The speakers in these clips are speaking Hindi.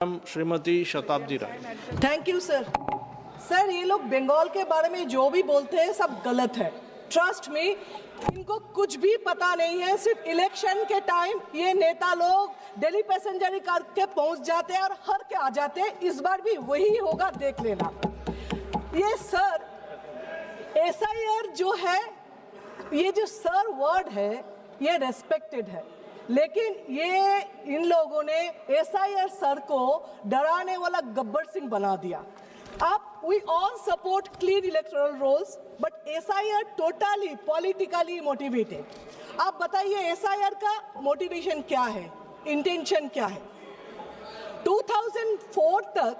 Shrimati Shatabdi Roy. Thank you sir. Sir, ये लोग बंगाल के बारे में जो भी बोलते हैं सब गलत है। ट्रस्ट मी, इनको कुछ भी पता नहीं है। सिर्फ इलेक्शन के टाइम ये नेता लोग दिल्ली पैसेंजर करके पहुंच जाते हैं और हर के आ जाते हैं। इस बार भी वही होगा, देख लेना। ये सर SIR जो है, ये जो सर वर्ड है ये रेस्पेक्टेड है, लेकिन ये इन लोगों ने SIR सर को डराने वाला गब्बर सिंह बना दिया। अब we all support clean electoral rolls, but SIR totally politically motivated. आप बताइए SIR का मोटिवेशन क्या है, इंटेंशन क्या है? 2004 तक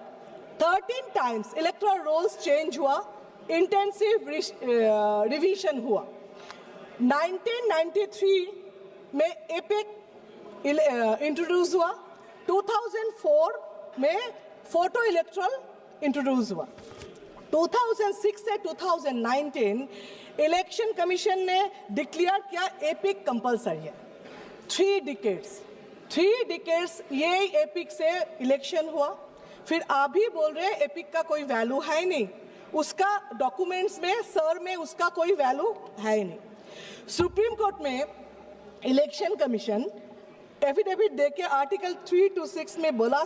13 टाइम्स इलेक्टोरल रोल्स चेंज हुआ, इंटेंसिव रिवीजन हुआ। 1993 में एपिक इंट्रोड्यूस हुआ, 2004 में फोटो इलेक्ट्रल इंट्रोड्यूस हुआ। 2006 से 2019 इलेक्शन कमीशन ने डिक्लेयर किया एपिक कंपलसरी है। 3 डिकेड्स ये एपिक से इलेक्शन हुआ। फिर आप भी बोल रहे हैं एपिक का कोई वैल्यू है ही नहीं, उसका डॉक्यूमेंट्स में सर में उसका कोई वैल्यू है ही नहीं। सुप्रीम कोर्ट में इलेक्शन कमीशन एफिडेविट देके आर्टिकल 3 to 6 में बोला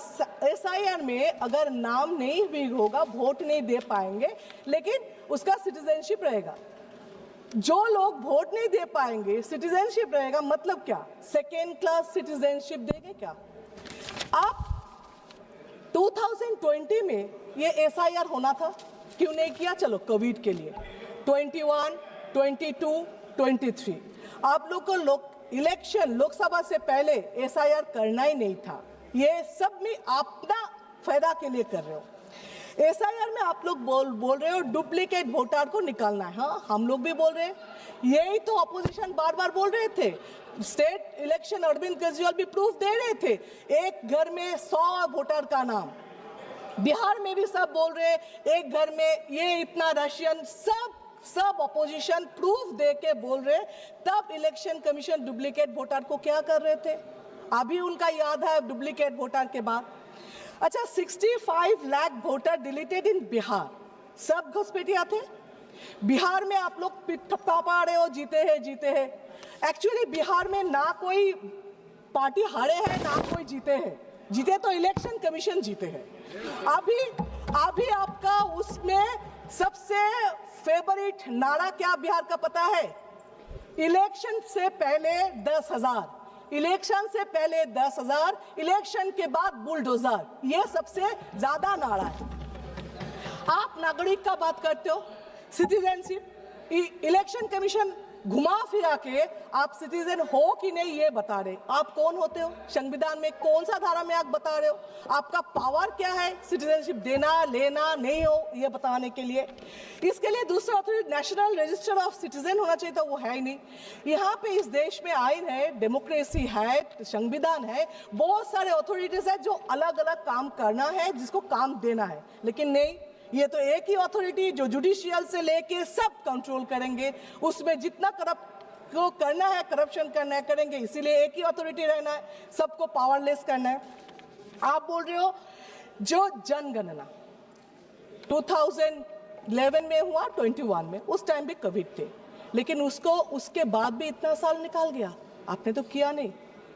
SIR में अगर नाम नहीं भी होगा, वोट नहीं दे पाएंगे, लेकिन उसका सिटीजनशिप रहेगा। जो लोग वोट नहीं दे पाएंगे, सिटीजनशिप रहेगा, मतलब क्या? सेकेंड क्लास सिटीजनशिप देंगे क्या? आप 2020 में ये SIR होना था, क्यों नहीं किया? चलो कोविड के लिए 21, 22, 23 आप लोग को इलेक्शन लोकसभा से पहले SIR करना ही नहीं था। ये सब में अपना फायदा के लिए कर रहे हो। SIR में आप लोग बोल रहे हो डुप्लीकेट वोटर को निकालना है। हाँ, हम लोग भी बोल रहे हैं, यही तो अपोजिशन बार बार बोल रहे थे। स्टेट इलेक्शन अरविंद केजरीवाल भी प्रूफ दे रहे थे, एक घर में 100 वोटर का नाम। बिहार में भी सब बोल रहे एक घर में ये इतना रशियन, सब अपोजिशन प्रूफ दे के बोल रहे। तब इलेक्शन कमीशन डुप्लीकेट वोटर को क्या कर रहे थे? अभी उनका याद है डुप्लीकेट वोटर के बाद। अच्छा, 65 लाख वोटर डिलीटेड इन बिहार, सब घुसपैठिया थे। बिहार में आप लोग ठप्पा पा रहे हो जीते हैं। एक्चुअली बिहार में ना कोई पार्टी हारे हैं ना कोई जीते तो इलेक्शन कमीशन जीते हैं। अभी आपका उसमें सबसे फेवरेट नारा क्या बिहार का पता है? इलेक्शन से पहले 10,000, इलेक्शन से पहले 10,000, इलेक्शन के बाद बुलडोजर, ये सबसे ज्यादा नारा है। आप नागरिक का बात करते हो, सिटीजनशिप। इलेक्शन कमीशन घुमा फिरा के आप सिटीजन हो कि नहीं ये बता रहे। आप कौन होते हो? संविधान में कौन सा धारा में आप बता रहे हो? आपका पावर क्या है सिटीजनशिप देना लेना नहीं हो ये बताने के लिए? इसके लिए दूसरा authority national register of citizen होना चाहिए था, वो है ही नहीं। यहाँ पे इस देश में आइन है, डेमोक्रेसी है, संविधान है, बहुत सारे अथॉरिटीज है जो अलग अलग काम करना है, जिसको काम देना है, लेकिन नहीं, ये तो एक ही अथॉरिटी जो जुडिशियल से लेके सब कंट्रोल करेंगे। उसमें जितना करप्शन करना है करेंगे, इसीलिए एक ही अथॉरिटी रहना है, सबको पावरलेस करना है। आप बोल रहे हो जो जनगणना 2011 में हुआ, 21 में, उस टाइम भी कोविड थे, लेकिन उसके बाद भी इतना साल निकाल गया, आपने तो किया नहीं।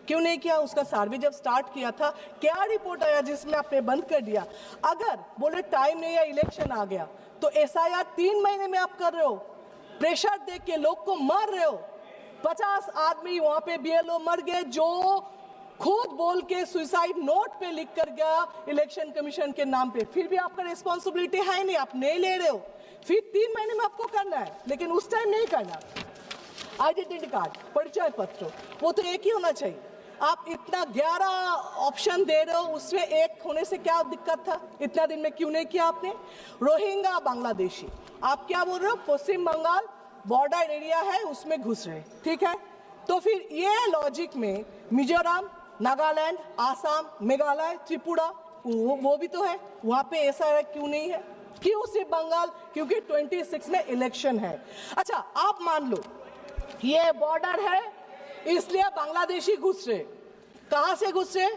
क्यों नहीं किया? उसका सर्वे जब स्टार्ट किया था, क्या रिपोर्ट आया जिसमें आपने बंद कर दिया? अगर बोले टाइम नहीं है, इलेक्शन आ गया, तो SIR 3 महीने में आप कर रहे हो, प्रेशर देख के लोग को मार रहे हो। 50 आदमी वहां पे BLO मर गए, जो खुद बोल के सुसाइड नोट पे लिख कर गया इलेक्शन कमीशन के नाम पे। फिर भी आपका रिस्पॉन्सिबिलिटी है नहीं, आप नहीं ले रहे हो। फिर 3 महीने में आपको करना है, लेकिन उस टाइम नहीं करना। आइडेंटिटी कार्ड, परिचय पत्र, वो तो एक ही होना चाहिए। आप इतना 11 ऑप्शन दे रहे हो, उसमें एक होने से क्या दिक्कत था? इतना दिन में क्यों नहीं किया आपने? रोहिंग्या बांग्लादेशी, आप क्या बोल रहे हो? पश्चिम बंगाल बॉर्डर एरिया है, उसमें घुस रहे, ठीक है। तो फिर ये लॉजिक में मिजोरम, नागालैंड, आसाम, मेघालय, त्रिपुरा, वो भी तो है, वहां पे SIR क्यों नहीं है? क्यों सिर्फ बंगाल? क्योंकि 26 में इलेक्शन है। अच्छा, आप मान लो ये बॉर्डर है, इसलिए बांग्लादेशी घुस रहे। कहां से घुस रहे?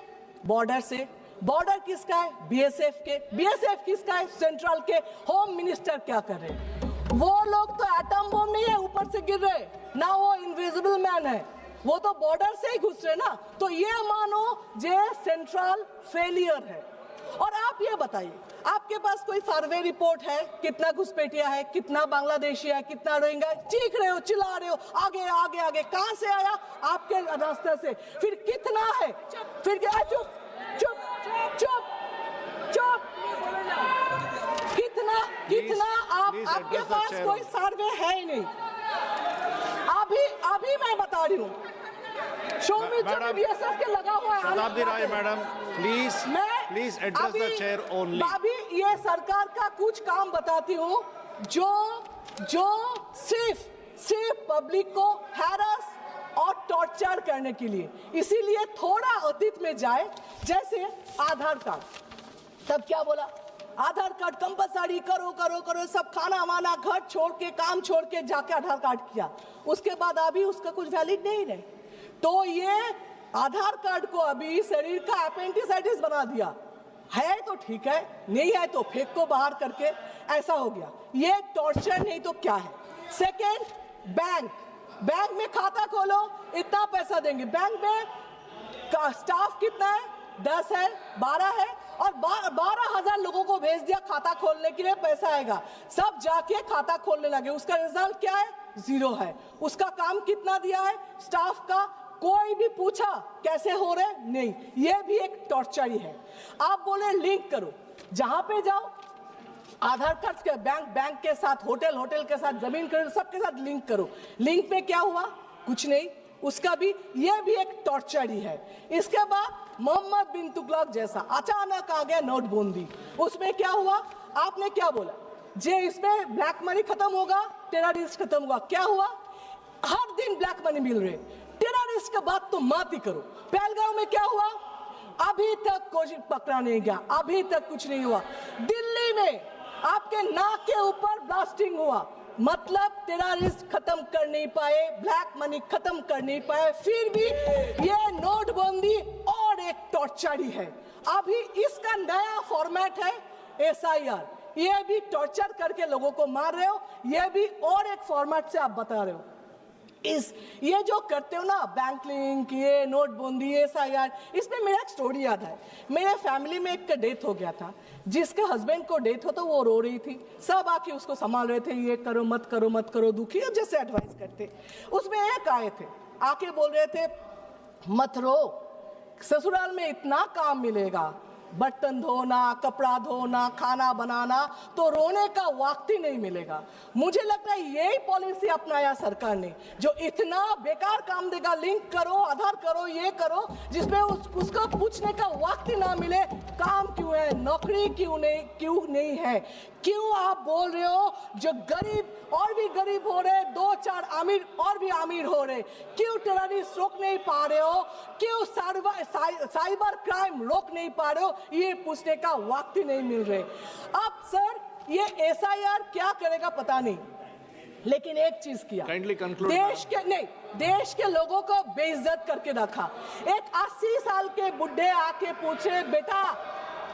बॉर्डर से। बॉर्डर किसका है? बीएसएफ के। बीएसएफ किसका है? सेंट्रल के। होम मिनिस्टर क्या कर रहे हैं? वो लोग तो एटम बम नहीं है ऊपर से गिर रहे ना, वो इनविजिबल मैन है, वो तो बॉर्डर से ही घुस रहे ना। तो ये मानो जे सेंट्रल फेलियर है। और आप ये बताइए, आपके पास कोई सर्वे रिपोर्ट है कितना घुसपैठिया है, कितना बांग्लादेशी है, कितना रोहिंग्या? चीख रहे हो, चिल्ला रहे हो, आगे आगे आगे। कहां से आया? आपके रास्ते से। फिर कितना है? फिर क्या? चुप चुप चुप चुप। कितना कितना आपके पास कोई सर्वे है ही नहीं। अभी मैं बता रही हूँ, बीएसएफ के लगा हुआ है। Shatabdi Roy madam, please address the chair only. अभी ये सरकार का कुछ काम बताती हूँ जो सिर्फ पब्लिक को हैरस और टॉर्चर करने के लिए। इसीलिए थोड़ा अतीत में जाए, जैसे आधार कार्ड। तब क्या बोला? आधार कार्ड कंपलसरी करो करो करो, सब खाना वाना घर छोड़ के, काम छोड़ के जाके आधार कार्ड किया। उसके बाद अभी उसका कुछ वैलिड नहीं रहे। तो ये आधार कार्ड को अभी शरीर का अपेंडिसाइटिस बना दिया है। तो ठीक है, नहीं है तो फेंक को बाहर करके, ऐसा हो गया। ये टॉर्चर नहीं तो क्या है? सेकेंड, बैंक में खाता खोलो, इतना पैसा देंगे। बैंक में का स्टाफ कितना है? 10 है, 12 है, और 12,000 लोगों को भेज दिया खाता खोलने के लिए, पैसा आएगा। सब जाके खाता खोलने लगे। उसका रिजल्ट क्या है? 0 है। उसका काम कितना दिया है स्टाफ का? कोई भी पूछा कैसे हो रहे? नहीं। ये भी एक टॉर्चर ही है। आप बोले लिंक करो, जहां पे जाओ आधार कार्ड के बैंक के साथ, होटल के साथ, जमीन खरीद, सबके साथ लिंक करो। लिंक पे क्या हुआ? कुछ नहीं। उसका भी, ये भी एक टॉर्चर ही है। इसके बाद मोहम्मद बिन तुगलक जैसा अचानक आ गया नोटबंदी। उसमें क्या हुआ? आपने क्या बोला? जे इसमें ब्लैक मनी खत्म होगा, टेररिस्ट खत्म होगा। क्या हुआ? हर दिन ब्लैक मनी मिल रहे। टेररिस्ट के बाद तो मात ही करो। पहलगांव में क्या हुआ? अभी तक कोई पकड़ा नहीं गया, अभी तक कुछ नहीं हुआ। दिल्ली में आपके नाक के ऊपर ब्लास्टिंग हुआ, मतलब टेररिस्ट खत्म कर नहीं पाए, ब्लैक मनी खत्म कर नहीं पाए। फिर भी ये नोटबंदी और एक टॉर्चर ही है। अभी इसका नया फॉर्मेट है SIR। ये भी टॉर्चर करके लोगों को मार रहे हो, ये भी और एक फॉर्मेट से आप बता रहे हो। ये जो करते हो ना, बैंक लिंक, ये नोटबंदी, SIR, इसमें मेरा एक स्टोरी याद है। मेरे फैमिली में एक का डेथ हो गया था, जिसके हस्बैंड को डेथ हो तो वो रो रही थी, सब आके उसको संभाल रहे थे, ये करो मत करो मत करो, दुखी है, जैसे एडवाइस करते। उसमें एक आए थे, आके बोल रहे थे मत रो, ससुराल में इतना काम मिलेगा, बर्तन धोना, कपड़ा धोना, खाना बनाना, तो रोने का वक्त ही नहीं मिलेगा। मुझे लगता है यही पॉलिसी अपनाया सरकार ने, जो इतना बेकार काम देगा, लिंक करो, आधार करो, ये करो, जिसमें उसको पूछने का वक्त ही ना मिले काम क्यों है, नौकरी क्यों नहीं है। क्यों आप बोल रहे हो जो गरीब और भी गरीब हो रहे, 2-4 अमीर और भी अमीर हो रहे, क्यों टेररिस्ट रोक नहीं पा रहे हो, क्यों साइबर क्राइम रोक नहीं पा रहे हो, ये पूछने का वक्त ही नहीं मिल रहे। अब सर ये SIR क्या करेगा पता नहीं, लेकिन एक चीज किया, देश के लोगों को बेइज्जत करके रखा। एक 80 साल के बुढ़े आके पूछे, बेटा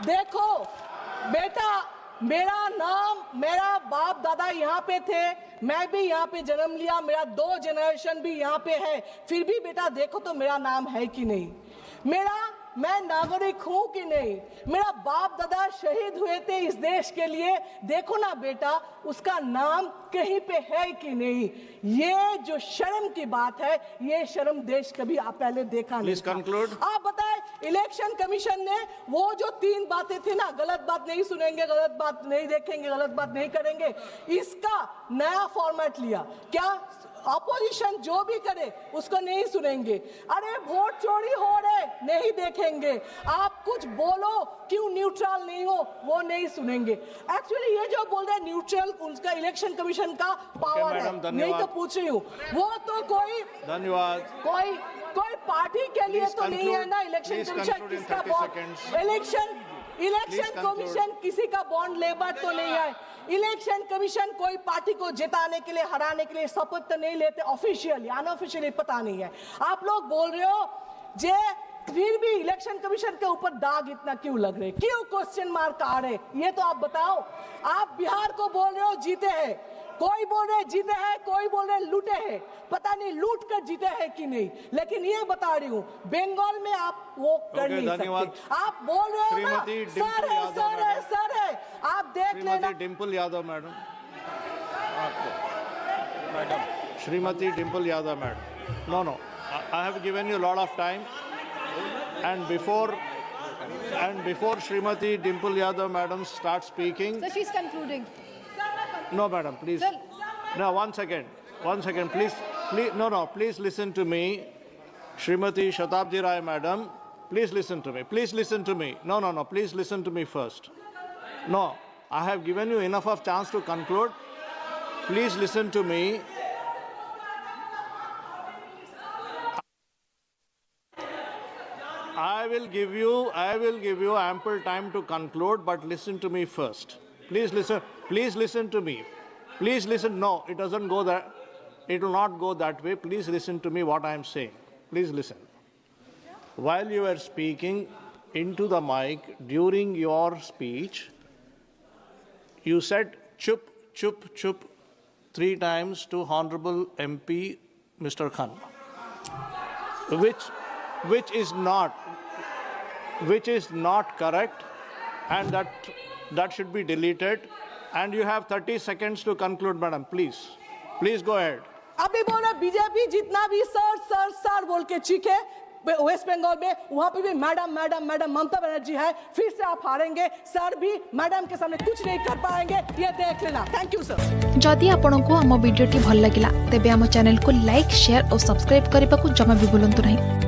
देखो बेटा, मेरा बाप दादा यहाँ पे थे, मैं भी यहाँ पे जन्म लिया, मेरा 2 जनरेशन भी यहाँ पे है, फिर भी बेटा देखो तो मेरा नाम है कि नहीं, मैं नागरिक हूं कि नहीं, मेरा बाप दादा शहीद हुए थे इस देश के लिए, देखो ना बेटा उसका नाम कहीं पे है कि नहीं। ये जो शर्म की बात है, ये शर्म देश कभी पहले देखा नहीं था। आप बताएं, इलेक्शन कमीशन ने वो जो 3 बातें थी ना, गलत बात नहीं सुनेंगे, गलत बात नहीं देखेंगे, गलत बात नहीं करेंगे, इसका नया फॉर्मेट लिया। क्या अपोजिशन जो भी करे उसको नहीं सुनेंगे, अरे वोट चोरी हो रहे नहीं देखेंगे, आप कुछ बोलो क्यों न्यूट्रल नहीं हो वो नहीं सुनेंगे। एक्चुअली ये जो बोल रहे हैं न्यूट्रल, उसका इलेक्शन कमीशन का पावर है, नहीं तो पूछ रही हूँ, वो तो कोई कोई पार्टी के लिए तो नहीं है ना। इलेक्शन कमीशन किसका बॉन्ड, इलेक्शन कमीशन किसी का बॉन्ड लेबर तो नहीं है। इलेक्शन कमीशन कोई पार्टी को जिताने के लिए, हराने के लिए शपथ तो नहीं लेते, ऑफिशियली अनऑफिशियली पता नहीं है। आप लोग बोल रहे हो जे फिर भी इलेक्शन कमीशन के ऊपर दाग इतना क्यों लग रहे, क्यों क्वेश्चन मार्क आ रहे, ये तो आप बताओ। आप बिहार को बोल रहे हो जीते हैं, कोई बोल रहे जीते हैं, कोई बोल रहे लूटे हैं, पता नहीं लूट कर जीते हैं कि नहीं। लेकिन ये बता रही हूँ बंगाल में आप वो कर नहीं सकते। आप बोल रहे हो ना सर है सर है सर है, आप देख लेना। Dimple Yadav madam, Shrimati Dimple Yadav madam, no, I have given you a lot of time, and before Shrimati Dimple Yadav madam starts speaking. So she's concluding. No, madam, please. Sir. No, one second, please, no, please listen to me. Shrimati Shatabdi Rai madam, please listen to me. No, please listen to me first. No, I have given you enough of chance to conclude. Please listen to me. I will give you ample time to conclude, but listen to me first. Please listen to me. Please listen. No, it doesn't go that. It will not go that way. Please listen to me what I am saying. Please listen. While you were speaking into the mic during your speech, you said chup, chup, chup 3 times to Honorable MP Mr. Khan, which is not correct, and that should be deleted. And you have 30 seconds to conclude, madam. Please go ahead. अभी बोले बीजेपी जितना भी सर बोल के चीखे वेस्ट बंगाल में, वहां पे भी मैडम ममता बनर्जी है। फिर से आप हारेंगे, सर भी मैडम के सामने कुछ नहीं कर पाएंगे, ये देख लेना। Thank you sir. जदि आपंक आम भिडी भल लगा तेब आम चैनल को लाइक शेयर और सब्सक्राइब करने को जमा भी भूलु नहीं।